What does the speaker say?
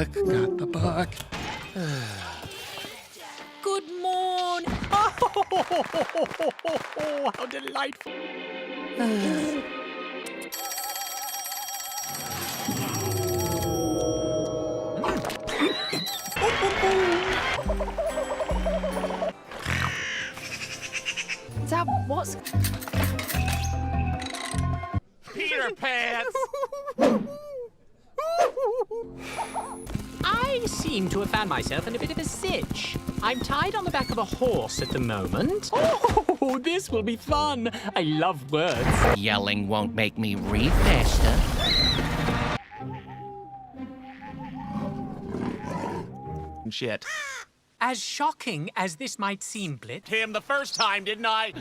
book, got the book. Good morning. Oh, how delightful. Dad, what's... Peter Pants! I seem to have found myself in a bit of a sitch. I'm tied on the back of a horse at the moment. Oh, this will be fun. I love words. Yelling won't make me read faster. Shit. As shocking as this might seem, Blit. Him the first time, didn't I?